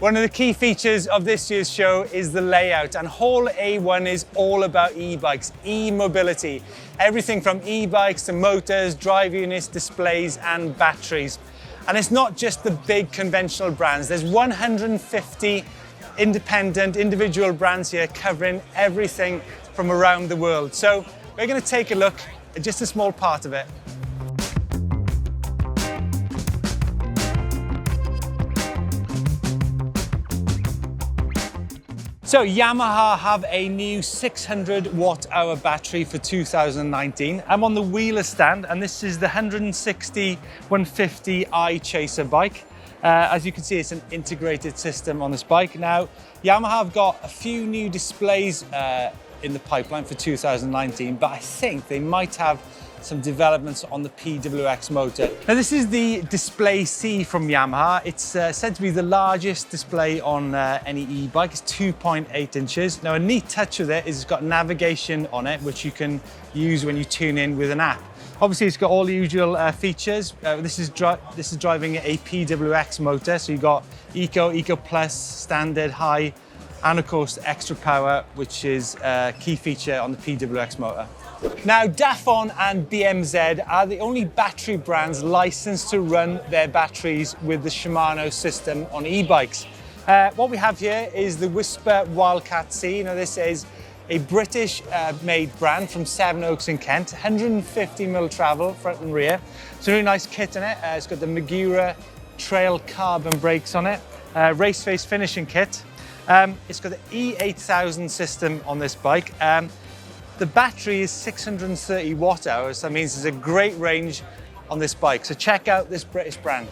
One of the key features of this year's show is the layout, and Hall A1 is all about e-bikes, e-mobility. Everything from e-bikes to motors, drive units, displays and batteries. And it's not just the big conventional brands. There's 150 independent, individual brands here covering everything from around the world. So we're going to take a look at just a small part of it. So Yamaha have a new 600 watt-hour battery for 2019. I'm on the wheeler stand, and this is the 160 150i Chaser bike. As you can see, it's an integrated system on this bike. Now, Yamaha have got a few new displays in the pipeline for 2019, but I think they might have some developments on the PWX motor. Now, this is the Display C from Yamaha. It's said to be the largest display on any e-bike. It's 2.8 inches. Now, a neat touch of it is it's got navigation on it, which you can use when you tune in with an app. Obviously, it's got all the usual features. This is driving a PWX motor, so you've got Eco, Eco Plus, Standard, High, and of course, Extra Power, which is a key feature on the PWX motor. Now, Dafon and BMZ are the only battery brands licensed to run their batteries with the Shimano system on e-bikes. What we have here is the Whisper Wildcat C. Now, this is a British-made brand from Sevenoaks in Kent, 150mm travel front and rear. It's a really nice kit in it. It's got the Magura Trail carbon brakes on it, race face finishing kit. It's got the E8000 system on this bike. The battery is 630 watt hours. That means there's a great range on this bike. So check out this British brand.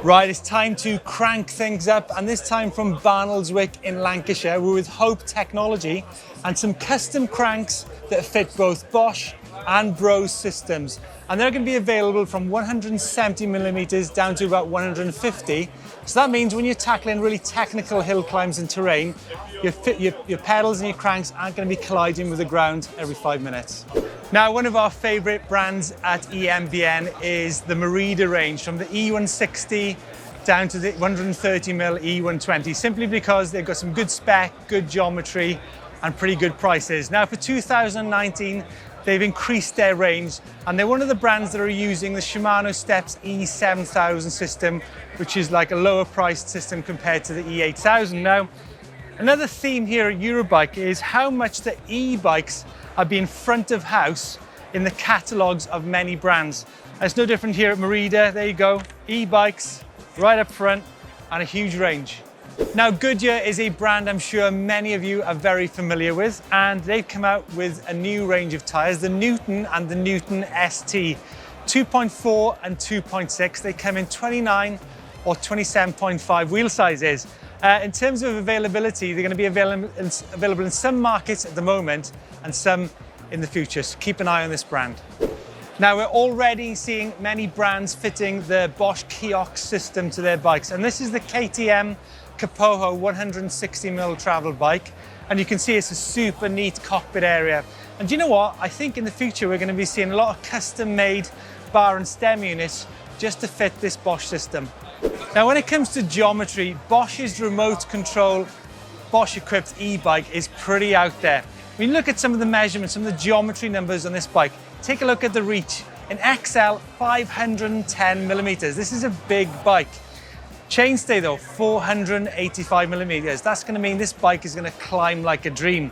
Right, it's time to crank things up, and this time from Barnoldswick in Lancashire. We're with Hope Technology and some custom cranks that fit both Bosch and Bros systems. And they're going to be available from 170mm down to about 150. So that means when you're tackling really technical hill climbs and terrain, your pedals and your cranks aren't going to be colliding with the ground every 5 minutes. Now, one of our favourite brands at EMBN is the Morita range, from the E160 down to the 130mm E120, simply because they've got some good spec, good geometry, and pretty good prices. Now, for 2019, they've increased their range, and they're one of the brands that are using the Shimano Steps E7000 system, which is like a lower priced system compared to the E8000. Now, another theme here at Eurobike is how much the e-bikes are being front of house in the catalogues of many brands. And it's no different here at Morita. There you go, e-bikes right up front and a huge range. Now, Goodyear is a brand I'm sure many of you are very familiar with, and they've come out with a new range of tyres, the Newton and the Newton ST, 2.4 and 2.6. They come in 29 or 27.5 wheel sizes. In terms of availability, they're going to be available in some markets at the moment and some in the future, so keep an eye on this brand. Now, we're already seeing many brands fitting the Bosch Kiox system to their bikes, and this is the KTM Kapono 160mm travel bike, and you can see it's a super neat cockpit area. And do you know what? I think in the future we're going to be seeing a lot of custom-made bar and stem units just to fit this Bosch system. Now, when it comes to geometry, Bosch's remote control Bosch-equipped e-bike is pretty out there. When you look at some of the measurements, some of the geometry numbers on this bike, take a look at the reach. In XL, 510mm. This is a big bike. Chainstay though, 485mm. That's going to mean this bike is going to climb like a dream.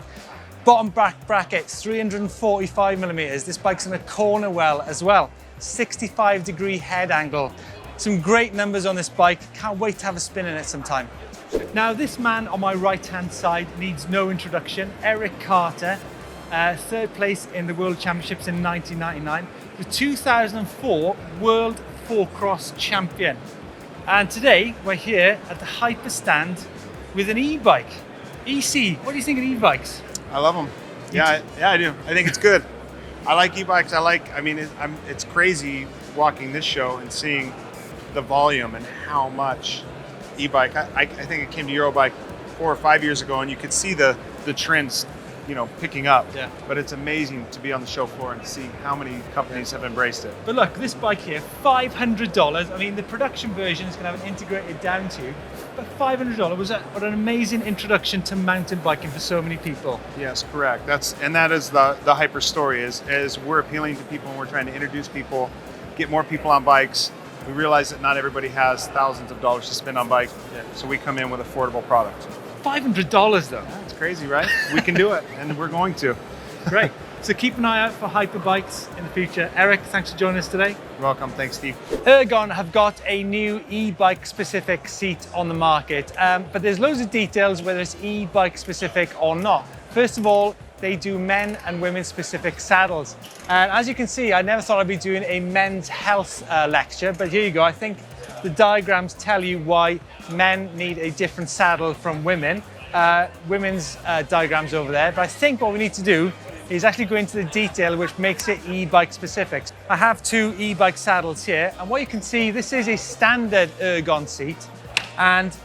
Bottom bracket, 345mm. This bike's going to corner well as well. 65-degree head angle. Some great numbers on this bike. Can't wait to have a spin in it sometime. Now, this man on my right-hand side needs no introduction. Eric Carter, third place in the World Championships in 1999, the 2004 World 4-Cross Champion. And today we're here at the Hyper stand with an e-bike. EC, what do you think of e-bikes? I love them. Yeah, I do. I think it's good. I like e-bikes. It's crazy walking this show and seeing the volume and how much e-bike. I think it came to Eurobike 4 or 5 years ago, and you could see the trends picking up. Yeah. But it's amazing to be on the show floor and see how many companies have embraced it. But look, this bike here, $500. I mean, the production version is going to have an integrated down tube, but $500 was what an amazing introduction to mountain biking for so many people. Yes, correct. That is the hyper story. Is we're appealing to people and we're trying to introduce people, get more people on bikes. We realize that not everybody has thousands of dollars to spend on bike, so we come in with affordable product. $500 though. It's crazy, right? We can do it, and we're going to. Great. So keep an eye out for hyper bikes in the future. Eric, thanks for joining us today. You're welcome. Thanks, Steve. Ergon have got a new e-bike specific seat on the market, but there's loads of details whether it's e-bike specific or not. First of all, they do men and women specific saddles. And as you can see, I never thought I'd be doing a men's health lecture, but here you go. I think the diagrams tell you why men need a different saddle from women. Women's diagrams over there, but I think what we need to do is actually go into the detail which makes it e-bike specific. I have two e-bike saddles here, and what you can see, this is a standard Ergon seat, and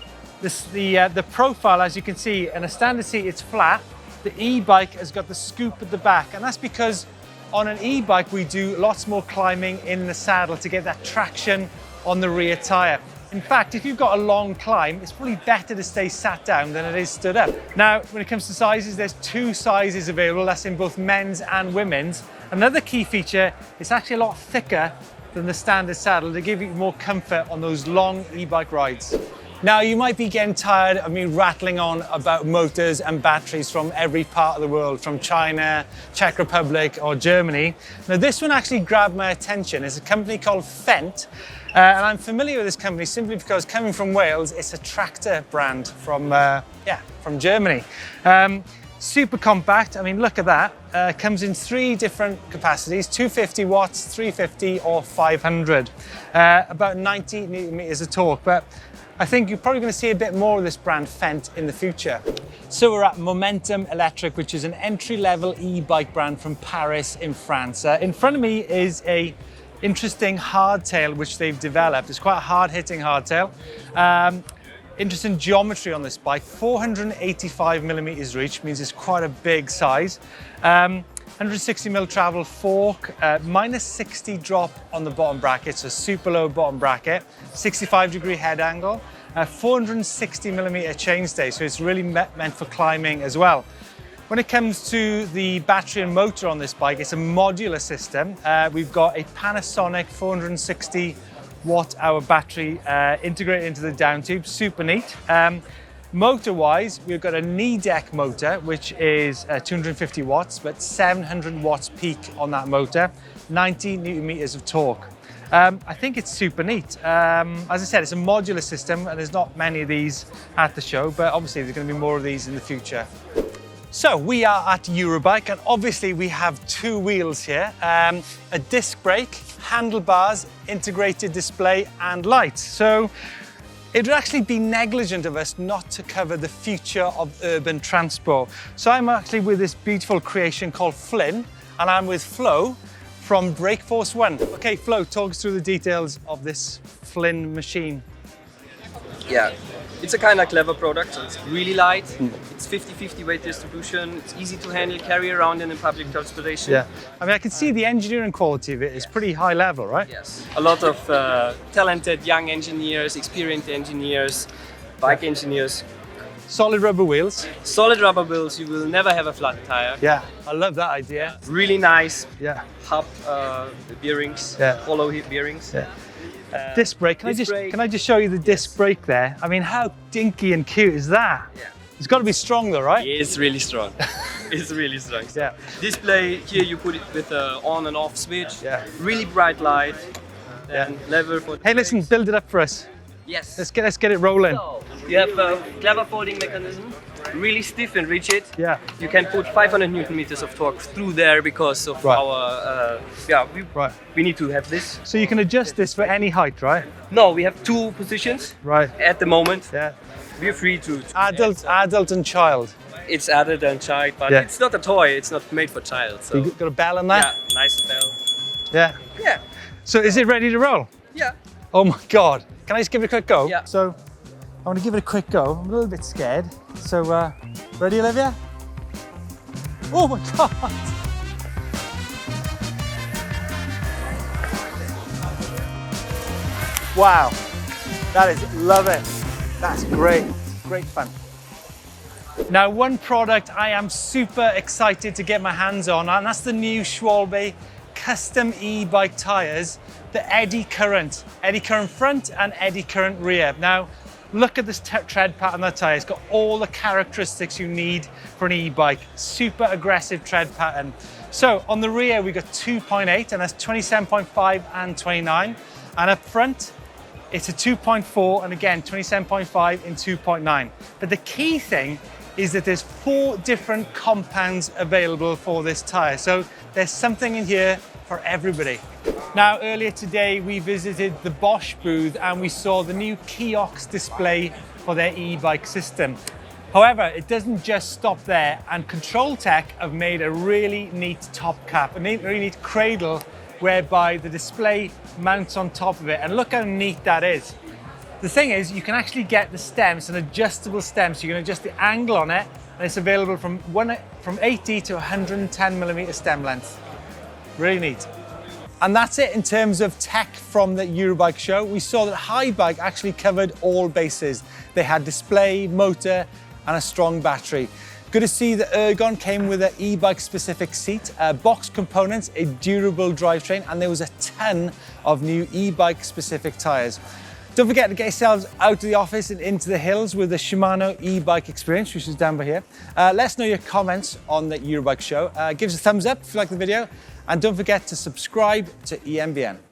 the profile, as you can see, in a standard seat it's flat. The e-bike has got the scoop at the back, and that's because on an e-bike we do lots more climbing in the saddle to get that traction on the rear tyre. In fact, if you've got a long climb, it's probably better to stay sat down than it is stood up. Now, when it comes to sizes, there's two sizes available. That's in both men's and women's. Another key feature, it's actually a lot thicker than the standard saddle to give you more comfort on those long e-bike rides. Now, you might be getting tired of me rattling on about motors and batteries from every part of the world, from China, Czech Republic, or Germany. Now, this one actually grabbed my attention. It's a company called Fent, and I'm familiar with this company simply because, coming from Wales, it's a tractor brand from Germany. Super compact. I mean, look at that. Comes in 3 different capacities: 250 watts, 350, or 500. About 90 newton meters of torque. But I think you're probably going to see a bit more of this brand Fent in the future. So we're at Momentum Electric, which is an entry-level e-bike brand from Paris in France. In front of me is a interesting hardtail which they've developed. It's quite a hard-hitting hardtail. Interesting geometry on this bike. 485 millimeters reach, means it's quite a big size. 160mm travel fork, minus 60 drop on the bottom bracket, so super low bottom bracket, 65-degree head angle, 460mm chainstay, so it's really meant for climbing as well. When it comes to the battery and motor on this bike, it's a modular system. We've got a Panasonic 460 watt-hour battery integrated into the down tube, super neat. Motor-wise, we've got a knee deck motor, which is 250 watts, but 700 watts peak on that motor, 90 newton meters of torque. I think it's super neat. As I said, it's a modular system, and there's not many of these at the show, but obviously there's going to be more of these in the future. So we are at Eurobike, and obviously we have 2 wheels here, a disc brake, handlebars, integrated display, and lights. So it would actually be negligent of us not to cover the future of urban transport. So I'm actually with this beautiful creation called Flynn, and I'm with Flo from Brakeforce One. Okay, Flo, talk us through the details of this Flynn machine. Yeah, it's a kind of clever product. So it's really light, it's 50-50 weight distribution, it's easy to handle, carry around in public transportation. Yeah, I mean, I can see the engineering quality of it is pretty high level, right? Yes, a lot of talented young engineers, experienced engineers, bike engineers. Solid rubber wheels. Solid rubber wheels, you will never have a flat tire. Yeah, I love that idea. Really nice. Yeah. Hub bearings, hollow hip bearings. Yeah. Disc brake. Can I just show you the disc brake there? I mean, how dinky and cute is that? Yeah. It's got to be strong though, right? It's really strong. It's really strong. Yeah. Display here, you put it with an on and off switch. Yeah. Really bright light. And lever for. Hey, listen, build it up for us. Yes. Let's get it rolling. So, you have a clever folding mechanism, really stiff and rigid. Yeah. You can put 500 newton meters of torque through there because of our. We need to have this. So you can adjust this for any height, right? No, we have 2 positions. Right. At the moment. Yeah. We're free to. Adult and child. It's adult and child, but it's not a toy. It's not made for child. So. You got a bell on that? Yeah, nice bell. Yeah. Yeah. So is it ready to roll? Yeah. Oh my God. Can I just give it a quick go? Yeah. So I want to give it a quick go. I'm a little bit scared. So ready, Olivia? Oh my God. Wow, love it. That's great, great fun. Now, one product I am super excited to get my hands on, and that's the new Schwalbe custom e-bike tires, the eddy current front and eddy current rear. Now, look at this tread pattern on the tire. It's got all the characteristics you need for an e-bike. Super aggressive tread pattern. So on the rear, we got 2.8, and that's 27.5 and 29. And up front, it's a 2.4, and again, 27.5 and 2.9. But the key thing is that there's 4 different compounds available for this tire. So there's something in here for everybody. Now, earlier today, we visited the Bosch booth and we saw the new kiosk display for their e-bike system. However, it doesn't just stop there, and Control Tech have made a really neat top cap, a really neat cradle whereby the display mounts on top of it. And look how neat that is. The thing is, you can actually get the stems, an adjustable stem, so you can adjust the angle on it, and it's available from 80 to 110 millimeter stem length. Really neat. And that's it in terms of tech from the Eurobike show. We saw that Highbike actually covered all bases. They had display, motor, and a strong battery. Good to see that Ergon came with an e-bike specific seat, box components, a durable drivetrain, and there was a ton of new e-bike specific tires. Don't forget to get yourselves out of the office and into the hills with the Shimano e-bike experience, which is down by here. Let us know your comments on the Eurobike show. Give us a thumbs up if you like the video, and don't forget to subscribe to EMBN.